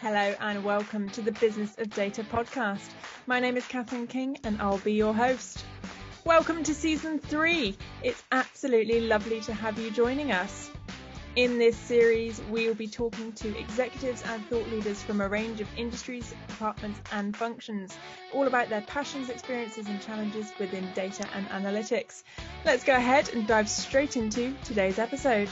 Hello and welcome to the Business of Data podcast. My name is Catherine King and I'll be your host. Welcome to season 3. It's absolutely lovely to have you joining us. In this series, we will be talking to executives and thought leaders from a range of industries, departments and functions, all about their passions, experiences and challenges within data and analytics. Let's go ahead and dive straight into today's episode.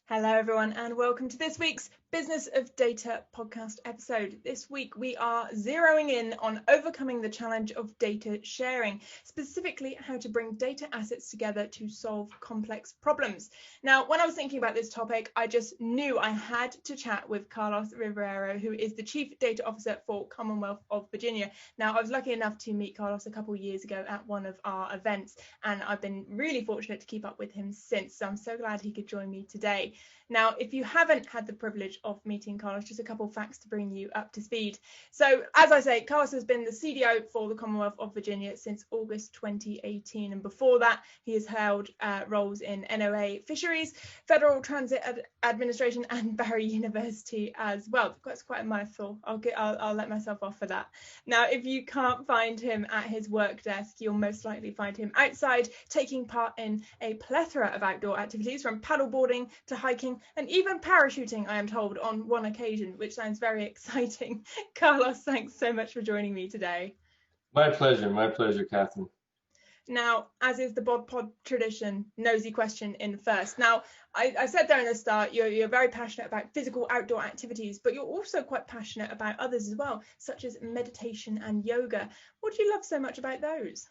Hello everyone and welcome to this week's Business of Data podcast episode. This week we are zeroing in on overcoming the challenge of data sharing, specifically how to bring data assets together to solve complex problems. Now, when I was thinking about this topic, I just knew I had to chat with Carlos Rivero, who is the Chief Data Officer for Commonwealth of Virginia. Now, I was lucky enough to meet Carlos a couple of years ago at one of our events, and I've been really fortunate to keep up with him since, so I'm so glad he could join me today. Now, if you haven't had the privilege of meeting Carlos, just a couple of facts to bring you up to speed. So, as I say, Carlos has been the CDO for the Commonwealth of Virginia since August 2018. And before that, he has held roles in NOA Fisheries, Federal Transit Administration and Barry University as well. That's quite a mouthful. I'll let myself off for that. Now, if you can't find him at his work desk, you'll most likely find him outside taking part in a plethora of outdoor activities, from paddleboarding to hiking and even parachuting, I am told, on one occasion, which sounds very exciting. Carlos, thanks so much for joining me today. My pleasure, Catherine. Now, as is the Bod Pod tradition, nosy question in first. Now, I said there in the start, you're very passionate about physical outdoor activities, but you're also quite passionate about others as well, such as meditation and yoga. What do you love so much about those?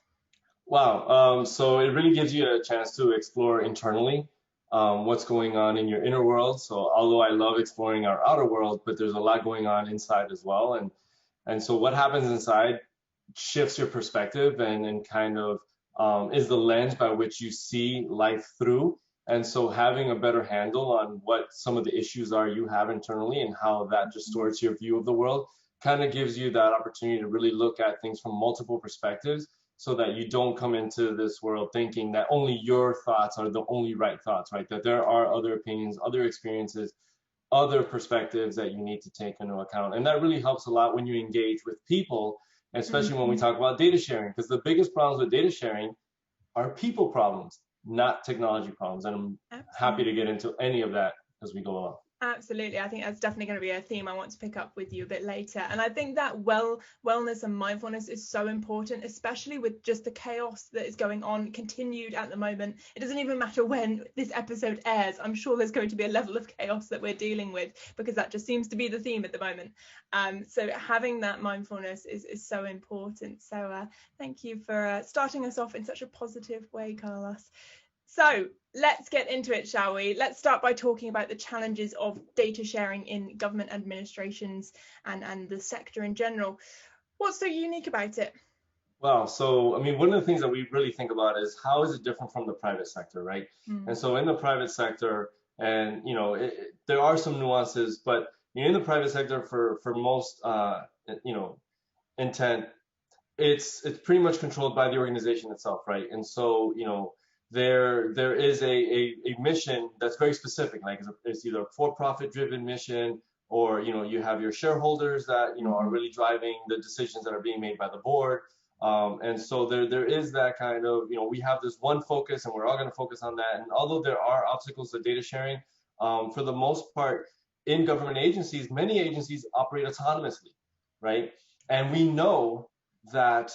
Wow. So it really gives you a chance to explore internally what's going on in your inner world. So although I love exploring our outer world, but there's a lot going on inside as well. And so what happens inside shifts your perspective and kind of is the lens by which you see life through. And so having a better handle on what some of the issues are you have internally and how that distorts your view of the world kind of gives you that opportunity to really look at things from multiple perspectives, so that you don't come into this world thinking that only your thoughts are the only right thoughts, right? That there are other opinions, other experiences, other perspectives that you need to take into account. And that really helps a lot when you engage with people, especially when we talk about data sharing, because the biggest problems with data sharing are people problems, not technology problems. And I'm happy to get into any of that as we go along. Absolutely. I think that's definitely going to be a theme I want to pick up with you a bit later. And I think that wellness and mindfulness is so important, especially with just the chaos that is going on, continued at the moment. It doesn't even matter when this episode airs. I'm sure there's going to be a level of chaos that we're dealing with, because that just seems to be the theme at the moment. So having that mindfulness is so important. So thank you for starting us off in such a positive way, Carlos. So let's get into it, shall we? Let's start by talking about the challenges of data sharing in government administrations and the sector in general. What's so unique about it? Wow. So, I mean, one of the things that we really think about is how is it different from the private sector, right? And so in the private sector, and, there are some nuances, but in the private sector for most, intent, it's pretty much controlled by the organization itself, right? And so, there is a mission that's very specific, like it's either a for-profit driven mission, or you have your shareholders that are really driving the decisions that are being made by the board. And so there is that kind of, we have this one focus and we're all going to focus on that. And although there are obstacles to data sharing, for the most part in government agencies, many agencies operate autonomously, right? And we know that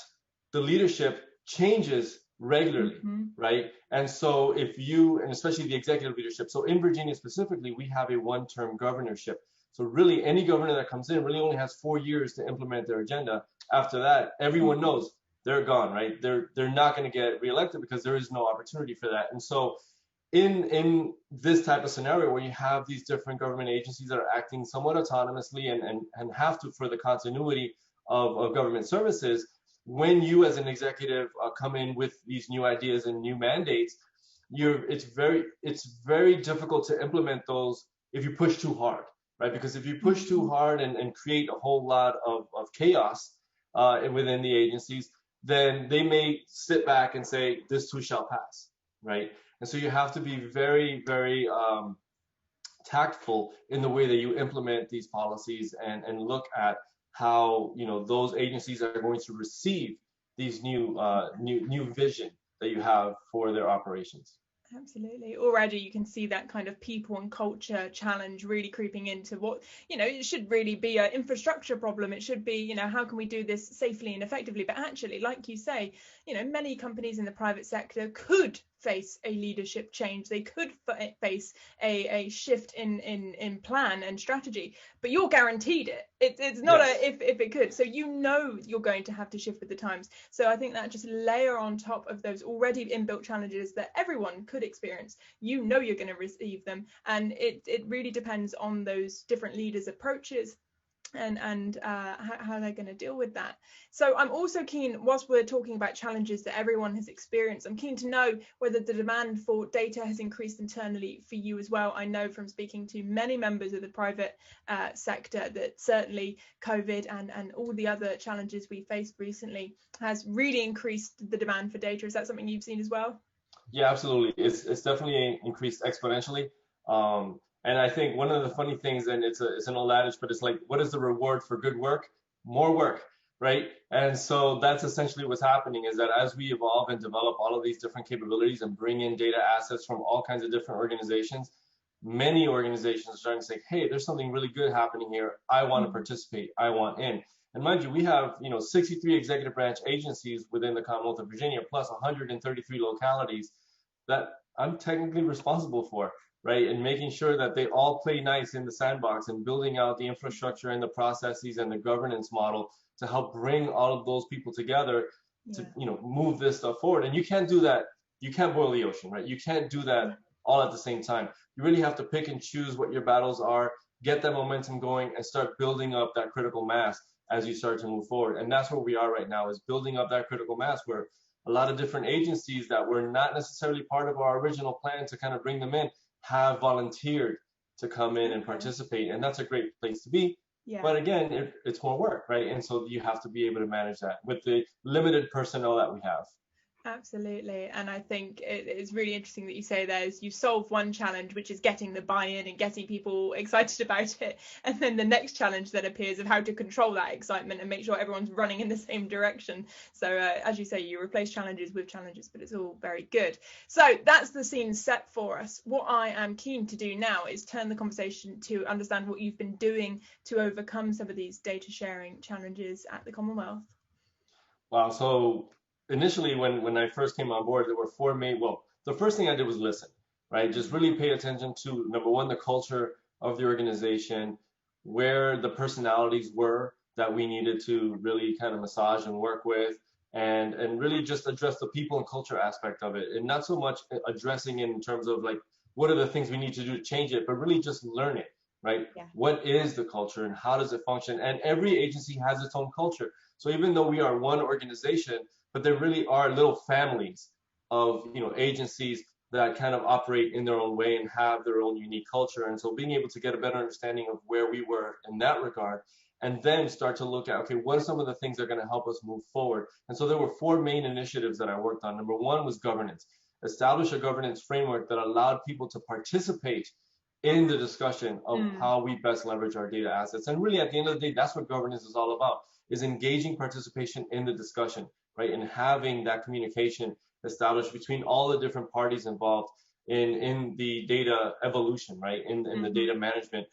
the leadership changes regularly, right? And so and especially the executive leadership. So in Virginia specifically, we have a one-term governorship. So really any governor that comes in really only has 4 years to implement their agenda. After that, everyone knows they're gone, right? They're not going to get reelected because there is no opportunity for that. And so in this type of scenario where you have these different government agencies that are acting somewhat autonomously and have to for the continuity of government services, when you as an executive come in with these new ideas and new mandates, it's very difficult to implement those if you push too hard, right? Because if you push too hard and create a whole lot of chaos within the agencies, then they may sit back and say, this too shall pass, right? And so you have to be very, very tactful in the way that you implement these policies and look at how, those agencies are going to receive these new vision that you have for their operations. Absolutely. Already you can see that kind of people and culture challenge really creeping into what, it should really be an infrastructure problem. It should be, how can we do this safely and effectively? But actually, like you say, many companies in the private sector could face a leadership change. They could face a shift in plan and strategy, but you're guaranteed it. It's not Yes. if it could. So you're going to have to shift with the times. So I think that just layer on top of those already inbuilt challenges that everyone could experience, you're going to receive them, and it really depends on those different leaders' approaches and how they're going to deal with that. So I'm also keen, whilst we're talking about challenges that everyone has experienced, I'm keen to know whether the demand for data has increased internally for you as well. I know from speaking to many members of the private sector that certainly COVID and all the other challenges we faced recently has really increased the demand for data. Is that something you've seen as well? Yeah, absolutely. It's definitely increased exponentially. And I think one of the funny things, and it's an old adage, but it's like, what is the reward for good work? More work, right? And so that's essentially what's happening, is that as we evolve and develop all of these different capabilities and bring in data assets from all kinds of different organizations, many organizations are starting to say, hey, there's something really good happening here. I want to participate. I want in. And mind you, we have 63 executive branch agencies within the Commonwealth of Virginia, plus 133 localities that I'm technically responsible for, right? And making sure that they all play nice in the sandbox and building out the infrastructure and the processes and the governance model to help bring all of those people together to, move this stuff forward. And you can't do that. You can't boil the ocean, right? You can't do that all at the same time. You really have to pick and choose what your battles are, get that momentum going, and start building up that critical mass as you start to move forward. And that's where we are right now, is building up that critical mass, where a lot of different agencies that were not necessarily part of our original plan to kind of bring them in have volunteered to come in and participate. And that's a great place to be. Yeah. But again, it's more work, right? And so you have to be able to manage that with the limited personnel that we have. Absolutely. And I think it's really interesting that you say there's, you solve one challenge, which is getting the buy-in and getting people excited about it. And then the next challenge that appears of how to control that excitement and make sure everyone's running in the same direction. So as you say, you replace challenges with challenges, but it's all very good. So that's the scene set for us. What I am keen to do now is turn the conversation to understand what you've been doing to overcome some of these data sharing challenges at the Commonwealth. Wow. So initially, when I first came on board, there were four main. Well, the first thing I did was listen, right? Just really pay attention to, number one, the culture of the organization, where the personalities were that we needed to really kind of massage and work with, and really just address the people and culture aspect of it, and not so much addressing it in terms of like what are the things we need to do to change it, but really just learn it, right? Yeah. What is the culture and how does it function? And every agency has its own culture. So even though we are one organization, but there really are little families of agencies that kind of operate in their own way and have their own unique culture. And so being able to get a better understanding of where we were in that regard, and then start to look at, okay, what are some of the things that are going to help us move forward? And so there were four main initiatives that I worked on. Number one was governance. Establish a governance framework that allowed people to participate in the discussion of how we best leverage our data assets. And really, at the end of the day, that's what governance is all about, is engaging participation in the discussion, right? And having that communication established between all the different parties involved in the data evolution, right? In the data management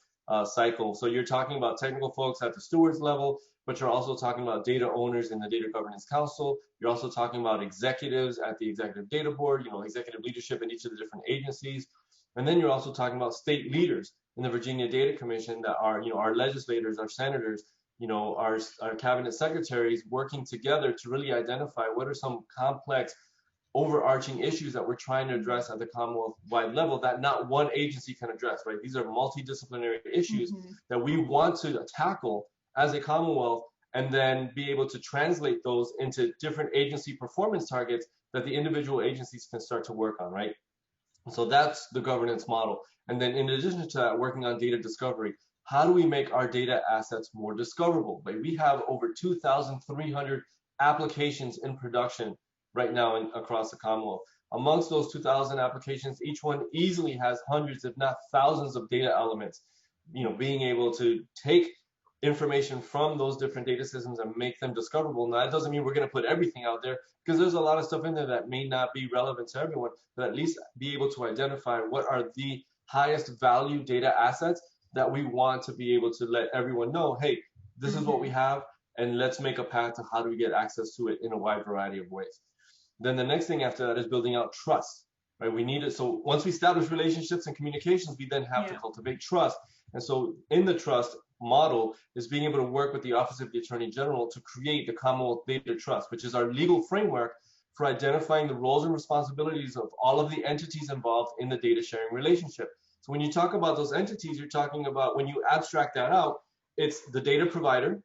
cycle. So you're talking about technical folks at the stewards level, but you're also talking about data owners in the Data Governance Council. You're also talking about executives at the Executive Data Board, executive leadership in each of the different agencies. And then you're also talking about state leaders in the Virginia Data Commission that are, our legislators, our senators, our cabinet secretaries working together to really identify what are some complex overarching issues that we're trying to address at the Commonwealth-wide level that not one agency can address, right? These are multidisciplinary issues that we want to tackle as a Commonwealth, and then be able to translate those into different agency performance targets that the individual agencies can start to work on, right? So that's the governance model. And then in addition to that, working on data discovery. How do we make our data assets more discoverable? Like, we have over 2,300 applications in production right now across the Commonwealth. Amongst those 2,000 applications, each one easily has hundreds, if not thousands, of data elements. Being able to take information from those different data systems and make them discoverable. Now, that doesn't mean we're going to put everything out there, because there's a lot of stuff in there that may not be relevant to everyone, but at least be able to identify what are the highest value data assets that we want to be able to let everyone know, hey, this is what we have, and let's make a path to how do we get access to it in a wide variety of ways. Then the next thing after that is building out trust, right? We need it. So once we establish relationships and communications, we then have to cultivate trust. And so in the trust model is being able to work with the Office of the Attorney General to create the Commonwealth Data Trust, which is our legal framework for identifying the roles and responsibilities of all of the entities involved in the data sharing relationship. So when you talk about those entities, you're talking about, when you abstract that out, it's the data provider,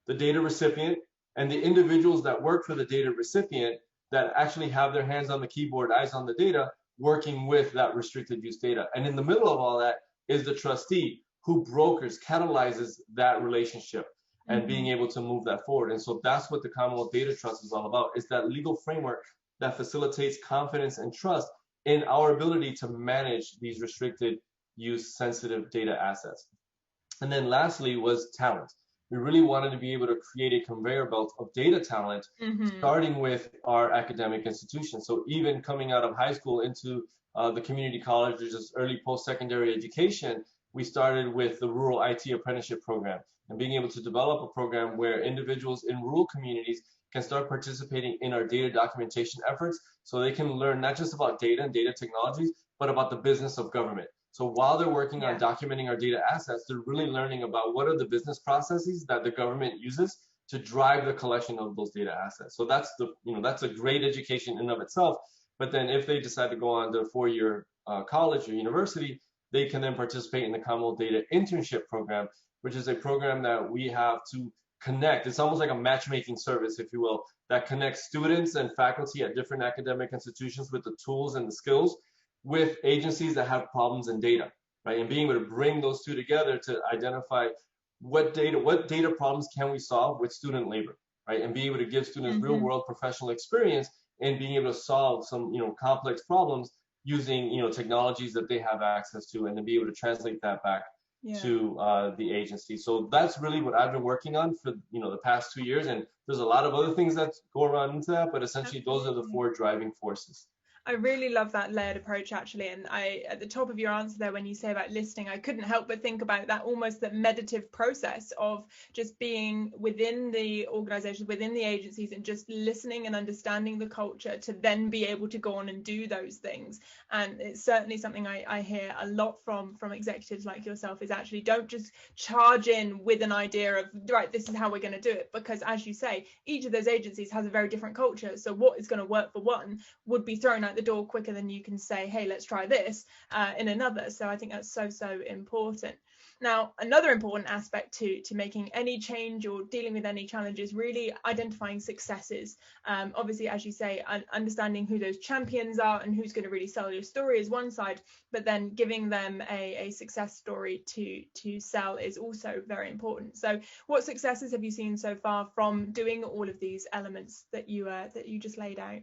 the data recipient, and the individuals that work for the data recipient that actually have their hands on the keyboard, eyes on the data, working with that restricted use data. And in the middle of all that is the trustee, who brokers, catalyzes that relationship and being able to move that forward. And so that's what the Commonwealth Data Trust is all about, is that legal framework that facilitates confidence and trust in our ability to manage these restricted use sensitive data assets. And then lastly was talent. We really wanted to be able to create a conveyor belt of data talent, starting with our academic institutions. So even coming out of high school into the community colleges, early post-secondary education, we started with the Rural IT Apprenticeship Program, and being able to develop a program where individuals in rural communities can start participating in our data documentation efforts, so they can learn not just about data and data technologies, but about the business of government. So while they're working on documenting our data assets, they're really learning about what are the business processes that the government uses to drive the collection of those data assets. So that's that's a great education in of itself. But then if they decide to go on to a 4-year college or university, they can then participate in the Commonwealth Data Internship Program, which is a program that we have to connect. It's almost like a matchmaking service, if you will, that connects students and faculty at different academic institutions with the tools and the skills with agencies that have problems in data, right? And being able to bring those two together to identify what data problems can we solve with student labor, right? And be able to give students real world professional experience in being able to solve some, complex problems using, technologies that they have access to, and to be able to translate that back to the agency. So that's really what I've been working on for, the past 2 years. And there's a lot of other things that go around into that, but essentially those are the 4 driving forces. I really love that layered approach, actually. And at the top of your answer there, when you say about listening, I couldn't help but think about that, almost that meditative process of just being within the organizations, within the agencies, and just listening and understanding the culture to then be able to go on and do those things. And it's certainly something I hear a lot from executives like yourself, is actually don't just charge in with an idea of, right, this is how we're going to do it. Because as you say, each of those agencies has a very different culture. So what is going to work for one would be thrown out the door quicker than you can say, hey, let's try this in another. So I think that's so important. Now, another important aspect to making any change or dealing with any challenge is really identifying successes. Obviously, as you say, understanding who those champions are and who's going to really sell your story is one side, but then giving them a success story to sell is also very important. So what successes have you seen so far from doing all of these elements that you just laid out?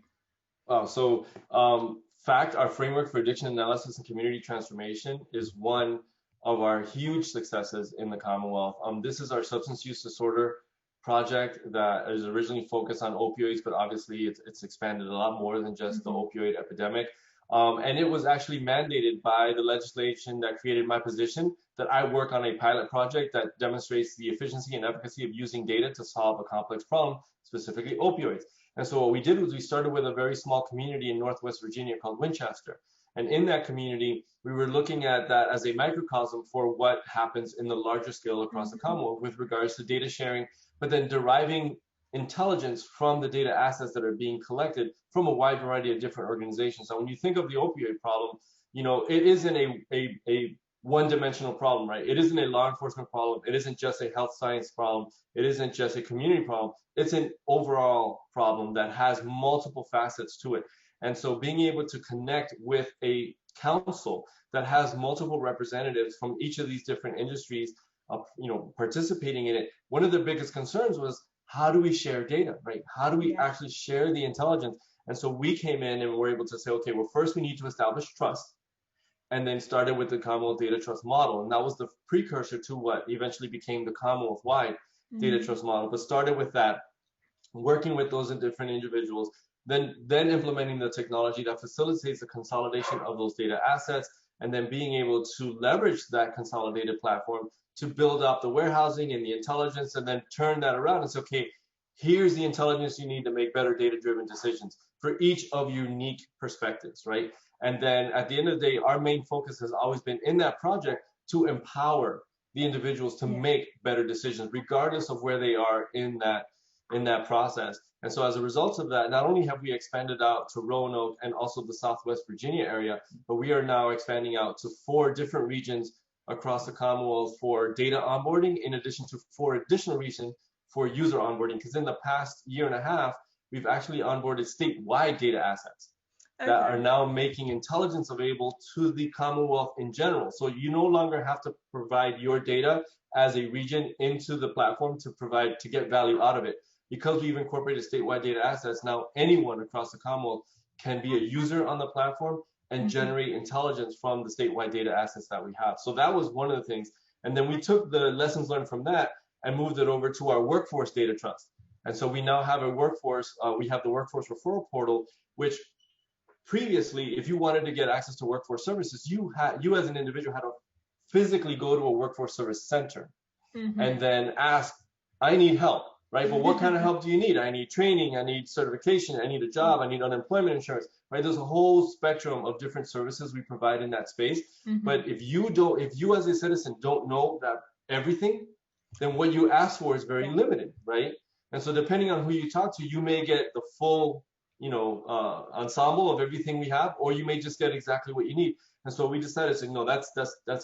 Wow. So, our framework for addiction analysis and community transformation is one of our huge successes in the Commonwealth. This is our substance use disorder project that is originally focused on opioids, but obviously it's expanded a lot more than just the opioid epidemic. And it was actually mandated by the legislation that created my position, that I work on a pilot project that demonstrates the efficiency and efficacy of using data to solve a complex problem, specifically opioids. And so what we did was we started with a very small community in Northwest Virginia called Winchester. And in that community, we were looking at that as a microcosm for what happens in the larger scale across the Commonwealth with regards to data sharing, but then deriving intelligence from the data assets that are being collected from a wide variety of different organizations. So when you think of the opioid problem, it isn't a one-dimensional problem, right? It isn't a law enforcement problem. It isn't just a health science problem. It isn't just a community problem. It's an overall problem that has multiple facets to it. And so being able to connect with a council that has multiple representatives from each of these different industries, participating in it, one of the biggest concerns was, how do we share data, right? How do we actually share the intelligence? And so we came in and were able to say, okay, well, first we need to establish trust, and then started with the Commonwealth Data Trust model. And that was the precursor to what eventually became the Commonwealth-wide data trust model. But started with that, working with those different individuals, then implementing the technology that facilitates the consolidation of those data assets, and then being able to leverage that consolidated platform to build up the warehousing and the intelligence, and then turn that around and say, okay, here's the intelligence you need to make better data-driven decisions for each of your unique perspectives, right? And then at the end of the day, our main focus has always been in that project to empower the individuals to make better decisions, regardless of where they are in that process. And so as a result of that, not only have we expanded out to Roanoke and also the Southwest Virginia area, but we are now expanding out to 4 different regions across the Commonwealth for data onboarding, in addition to 4 additional regions for user onboarding. Because in the past year and a half, we've actually onboarded statewide data assets that are now making intelligence available to the Commonwealth in general. So you no longer have to provide your data as a region into the platform to get value out of it. Because we've incorporated statewide data assets, now anyone across the Commonwealth can be a user on the platform and generate intelligence from the statewide data assets that we have. So that was one of the things. And then we took the lessons learned from that and moved it over to our workforce data trust. And so we now have we have the workforce referral portal, which previously, if you wanted to get access to workforce services, you as an individual had to physically go to a workforce service center and then ask, I need help, right? But what kind of help do you need? I need training, I need certification, I need a job, I need unemployment insurance, right? There's a whole spectrum of different services we provide in that space. But if you as a citizen don't know that everything, then what you ask for is very limited, right? And so depending on who you talk to, you may get the full ensemble of everything we have, or you may just get exactly what you need. And so we decided to, no, that's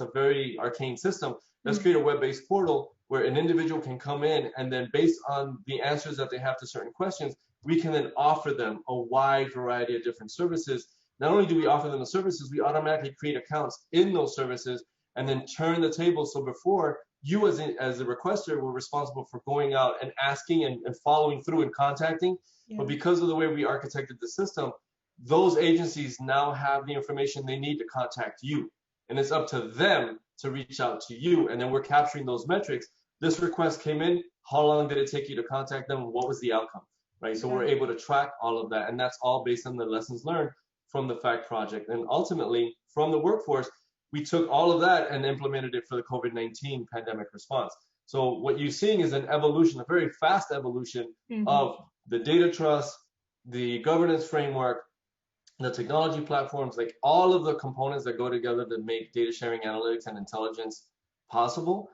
a very arcane system. Let's create a web-based portal where an individual can come in, and then based on the answers that they have to certain questions, we can then offer them a wide variety of different services. Not only do we offer them the services, we automatically create accounts in those services and then turn the table. So before, you as a requester were responsible for going out and asking and following through and contacting. But because of the way we architected the system, those agencies now have the information they need to contact you. And it's up to them to reach out to you. And then we're capturing those metrics. This request came in. How long did it take you to contact them? What was the outcome? Right. So we're able to track all of that. And that's all based on the lessons learned from the FACT project. And ultimately, from the workforce, we took all of that and implemented it for the COVID-19 pandemic response. So what you're seeing is an evolution, a very fast evolution of the data trust, the governance framework, the technology platforms, like all of the components that go together to make data sharing, analytics, and intelligence possible,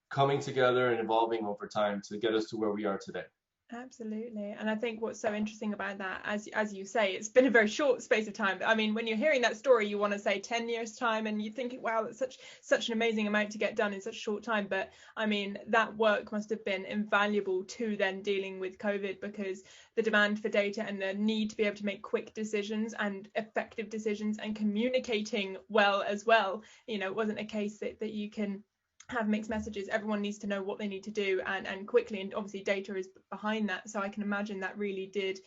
coming together and evolving over time to get us to where we are today. Absolutely. And I think what's so interesting about that, as you say, it's been a very short space of time. I mean, when you're hearing that story, you want to say 10 years time, and you think, wow, that's such an amazing amount to get done in such a short time. But I mean, that work must have been invaluable to then dealing with COVID, because the demand for data and the need to be able to make quick decisions and effective decisions and communicating well as well. You know, it wasn't a case that you can have mixed messages. Everyone needs to know what they need to do and quickly, and obviously data is behind that. So I can imagine that really did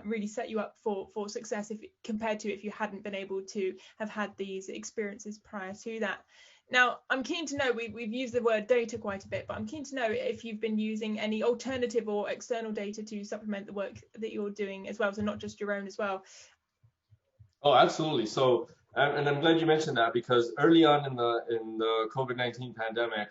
really set you up for success compared to if you hadn't been able to have had these experiences prior to that. Now, I'm keen to know, we've used the word data quite a bit, but I'm keen to know if you've been using any alternative or external data to supplement the work that you're doing as well, so not just your own as well. Oh, absolutely. So, and I'm glad you mentioned that, because early on in the COVID-19 pandemic,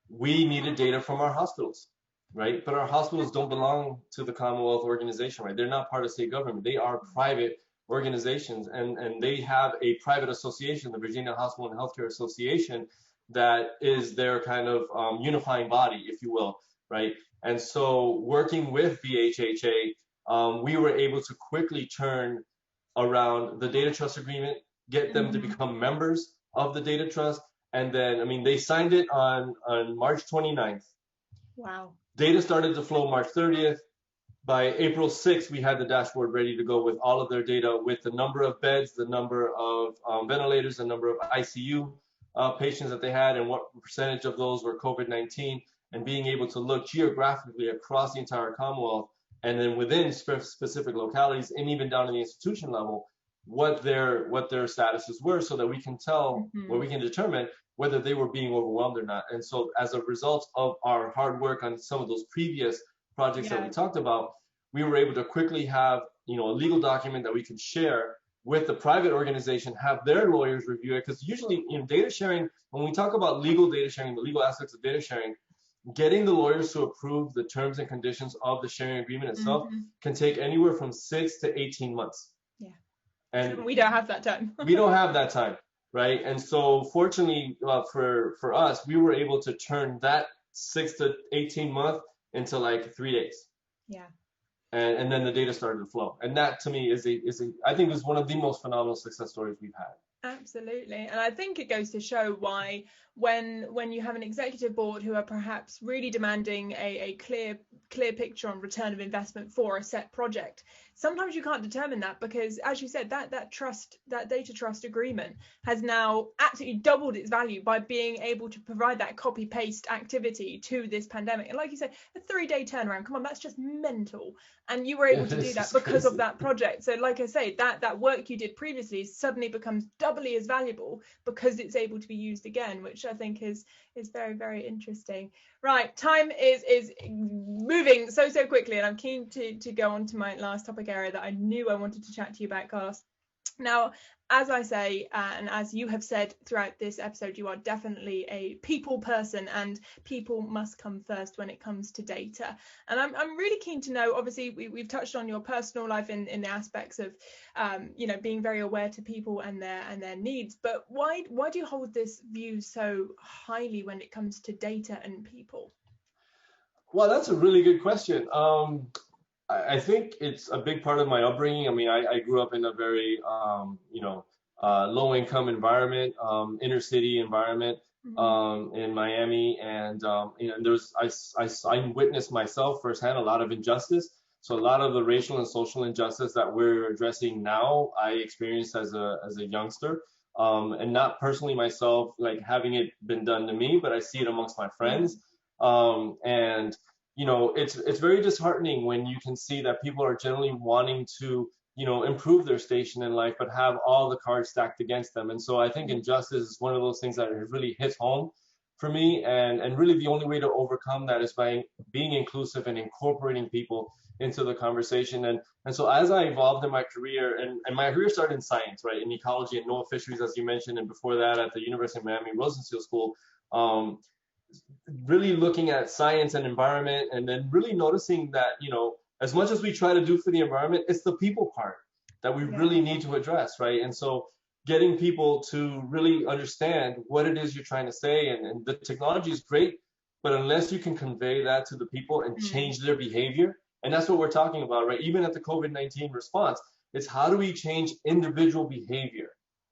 we needed data from our hospitals, right? But our hospitals don't belong to the Commonwealth organization, right? They're not part of state government. They are private organizations, and they have a private association, the Virginia Hospital and Healthcare Association, that is their kind of unifying body, if you will, right? And so working with VHHA, we were able to quickly turn around the data trust agreement, get them to become members of the data trust. And then, I mean, they signed it on March 29th. Wow. Data started to flow March 30th. By April 6th, we had the dashboard ready to go with all of their data, with the number of beds, the number of ventilators, the number of ICU patients that they had, and what percentage of those were COVID-19, and being able to look geographically across the entire Commonwealth and then within specific localities and even down to the institution level, what their statuses were, so that we can tell, Mm-hmm. or we can determine whether they were being overwhelmed or not. And so as a result of our hard work on some of those previous projects that we talked about, we were able to quickly have, a legal document that we could share with the private organization, have their lawyers review it. Because usually, data sharing, when we talk about legal data sharing, the legal aspects of data sharing, getting the lawyers to approve the terms and conditions of the sharing agreement itself can take anywhere from 6 to 18 months. Yeah. And we don't have that time. We don't have that time, right? And so fortunately for us, we were able to turn that 6 to 18 month into like 3 days. Yeah. And then the data started to flow. And that to me I think is one of the most phenomenal success stories we've had. Absolutely. And I think it goes to show why when you have an executive board who are perhaps really demanding a clear picture on return of investment for a set project, sometimes you can't determine that, because as you said, that data trust agreement has now absolutely doubled its value by being able to provide that copy paste activity to this pandemic. And like you said, a 3-day turnaround, come on, that's just mental. And you were able to do that because of that project. So like I say, that work you did previously suddenly becomes doubly as valuable because it's able to be used again, which I think is very, very interesting. Right, time is moving so quickly, and I'm keen to go on to my last topic area that I knew I wanted to chat to you about, Carlos. Now, as I say, and as you have said throughout this episode, you are definitely a people person, and people must come first when it comes to data. And I'm really keen to know, obviously, we've touched on your personal life in the aspects of, being very aware to people and their needs. But why do you hold this view so highly when it comes to data and people? Well, that's a really good question. I think it's a big part of my upbringing. I mean, I grew up in a very, low income environment, inner city environment, in Miami. And, I witnessed myself firsthand a lot of injustice. So a lot of the racial and social injustice that we're addressing now, I experienced as a youngster. And not personally myself, like having it been done to me, but I see it amongst my friends. And it's very disheartening when you can see that people are generally wanting to, improve their station in life, but have all the cards stacked against them. And so I think injustice is one of those things that really hits home for me. And really the only way to overcome that is by being inclusive and incorporating people into the conversation. And so as I evolved in my career, and my career started in science, right, in ecology and NOAA fisheries, as you mentioned, and before that at the University of Miami Rosenstiel School, really looking at science and environment, and then really noticing that, as much as we try to do for the environment, it's the people part that we really need to address, right? And so getting people to really understand what it is you're trying to say, and the technology is great, but unless you can convey that to the people and change their behavior, and that's what we're talking about, right? Even at the COVID-19 response, it's how do we change individual behavior,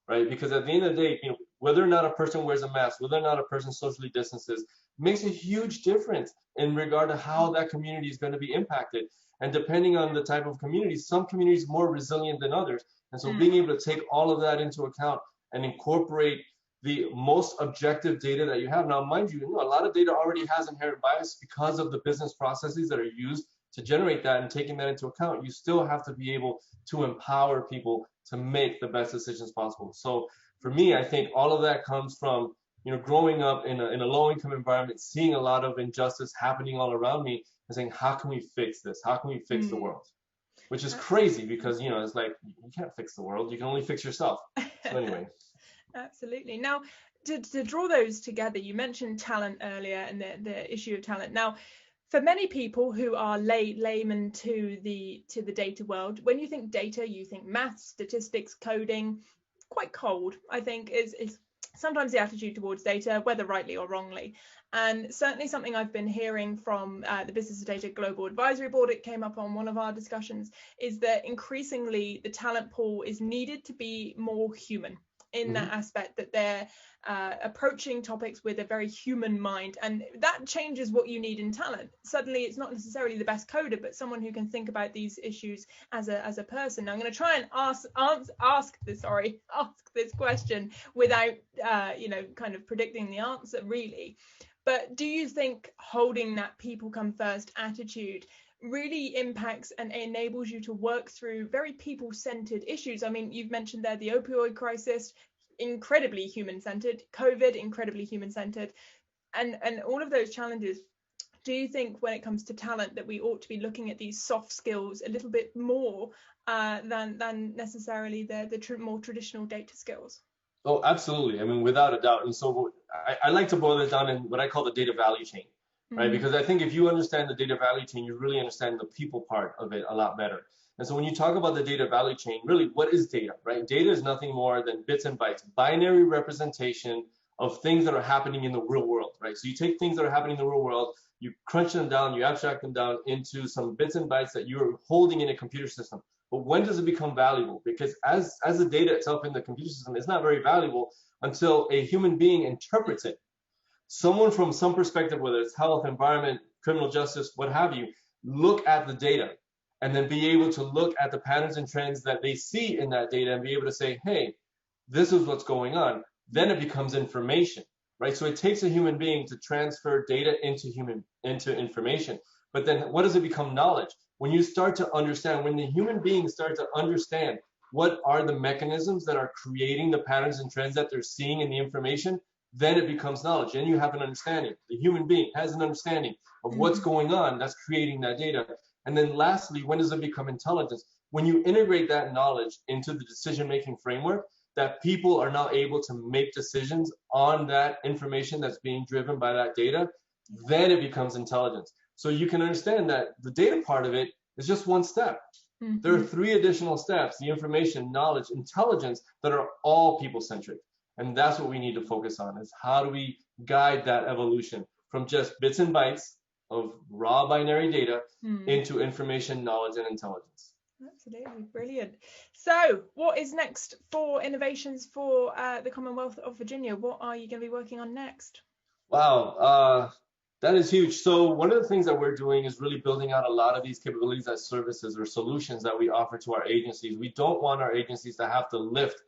right? Because at the end of the day, whether or not a person wears a mask, whether or not a person socially distances, makes a huge difference in regard to how that community is going to be impacted. And depending on the type of community, some communities are more resilient than others. And so being able to take all of that into account and incorporate the most objective data that you have. Now, mind you, a lot of data already has inherent bias because of the business processes that are used to generate that, and taking that into account, you still have to be able to empower people to make the best decisions possible. So for me, I think all of that comes from, growing up in a low-income environment, seeing a lot of injustice happening all around me, and saying, how can we fix this? How can we fix the world? Which is crazy because, it's like, you can't fix the world. You can only fix yourself. So anyway. Absolutely. Now, to draw those together, you mentioned talent earlier and the issue of talent. Now, for many people who are laymen to the data world, when you think data, you think maths, statistics, coding. Quite cold, I think, is sometimes the attitude towards data, whether rightly or wrongly. And certainly something I've been hearing from the Business of Data Global Advisory Board, it came up on one of our discussions, is that increasingly the talent pool is needed to be more human in that aspect, that they're approaching topics with a very human mind, and that changes what you need in talent. Suddenly it's not necessarily the best coder, but someone who can think about these issues as a person. Now, I'm going to try and ask this question without kind of predicting the answer really, but do you think holding that people come first attitude really impacts and enables you to work through very people-centered issues. I mean, you've mentioned there the opioid crisis, incredibly human-centered, COVID, incredibly human-centered, and all of those challenges. Do you think when it comes to talent that we ought to be looking at these soft skills a little bit more than necessarily the more traditional data skills? Oh, absolutely. I mean, without a doubt. And so I like to boil it down in what I call the data value chain, right? Because I think if you understand the data value chain, you really understand the people part of it a lot better. And so when you talk about the data value chain, really, what is data, right? Data is nothing more than bits and bytes, binary representation of things that are happening in the real world, right? So you take things that are happening in the real world, you crunch them down, you abstract them down into some bits and bytes that you're holding in a computer system. But when does it become valuable? Because as the data itself in the computer system is not very valuable until a human being interprets it. Someone from some perspective, whether it's health, environment, criminal justice, what have you, look at the data and then be able to look at the patterns and trends that they see in that data and be able to say, hey, this is what's going on. Then it becomes information, right? So it takes a human being to transfer data into information. But then what does it become? Knowledge. When you start to understand, when the human beings start to understand what are the mechanisms that are creating the patterns and trends that they're seeing in the information, then it becomes knowledge. Then you have an understanding. The human being has an understanding of what's going on that's creating that data. And then lastly, when does it become intelligence? When you integrate that knowledge into the decision-making framework, that people are now able to make decisions on that information that's being driven by that data, then it becomes intelligence. So you can understand that the data part of it is just one step. There are 3 additional steps: the information, knowledge, intelligence, that are all people-centric. And that's what we need to focus on, is how do we guide that evolution from just bits and bytes of raw binary data into information, knowledge, and intelligence. Absolutely, brilliant. So what is next for innovations for the Commonwealth of Virginia? What are you going to be working on next? Wow, that is huge. So one of the things that we're doing is really building out a lot of these capabilities as services or solutions that we offer to our agencies. We don't want our agencies to have to lift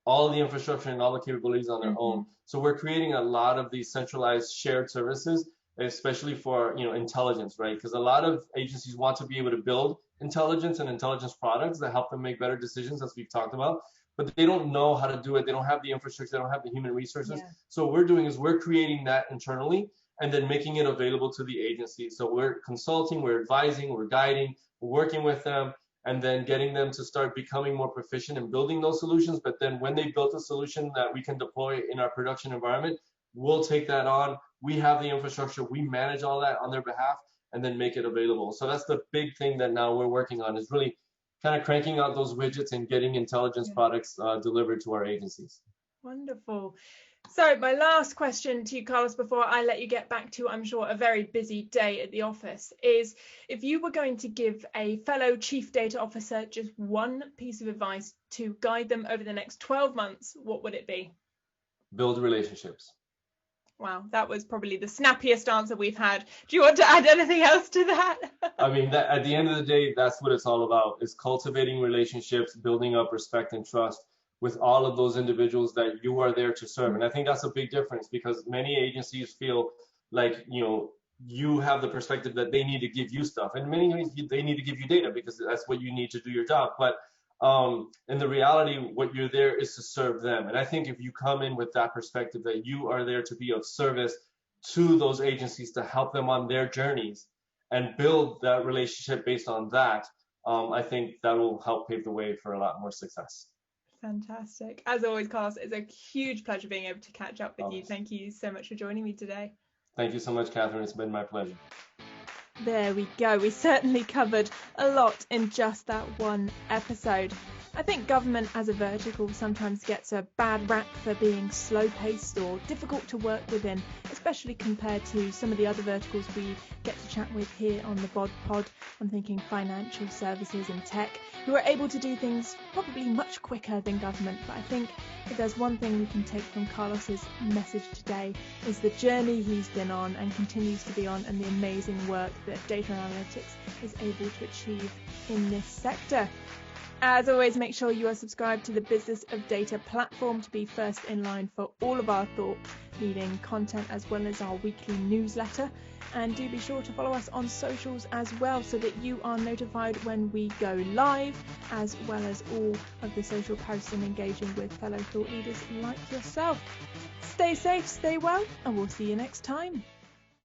all the infrastructure and all the capabilities on their own. So we're creating a lot of these centralized shared services, especially for intelligence, right? Because a lot of agencies want to be able to build intelligence and intelligence products that help them make better decisions, as we've talked about, but they don't know how to do it. They don't have the infrastructure. They don't have the human resources. Yeah. So what we're doing is we're creating that internally and then making it available to the agency. So we're consulting, we're advising, we're guiding, we're working with them, and then getting them to start becoming more proficient in building those solutions. But then when they built a solution that we can deploy in our production environment, we'll take that on. We have the infrastructure, we manage all that on their behalf, and then make it available. So that's the big thing that now we're working on, is really kind of cranking out those widgets and getting intelligence products delivered to our agencies. Wonderful. So my last question to you, Carlos, before I let you get back to, I'm sure, a very busy day at the office, is if you were going to give a fellow chief data officer just one piece of advice to guide them over the next 12 months, what would it be? Build relationships. Wow, that was probably the snappiest answer we've had. Do you want to add anything else to that? I mean, at the end of the day, that's what it's all about, is cultivating relationships, building up respect and trust with all of those individuals that you are there to serve. And I think that's a big difference, because many agencies feel like, you have the perspective that they need to give you stuff. And in many ways, they need to give you data because that's what you need to do your job. But in the reality, what you're there is to serve them. And I think if you come in with that perspective, that you are there to be of service to those agencies, to help them on their journeys and build that relationship based on that, I think that will help pave the way for a lot more success. Fantastic. As always, Carlos, it's a huge pleasure being able to catch up with you. Thank you so much for joining me today. Thank you so much, Catherine. It's been my pleasure. There we go. We certainly covered a lot in just that one episode. I think government as a vertical sometimes gets a bad rap for being slow-paced or difficult to work within, especially compared to some of the other verticals we get to chat with here on the Bod Pod. I'm thinking financial services and tech, who are able to do things probably much quicker than government. But I think if there's one thing we can take from Carlos's message today, is the journey he's been on and continues to be on, and the amazing work that data analytics is able to achieve in this sector. As always, make sure you are subscribed to the Business of Data platform to be first in line for all of our thoughts leading content as well as our weekly newsletter. And do be sure to follow us on socials as well so that you are notified when we go live, as well as all of the social posts and engaging with fellow thought leaders like yourself. Stay safe, stay well, and we'll see you next time.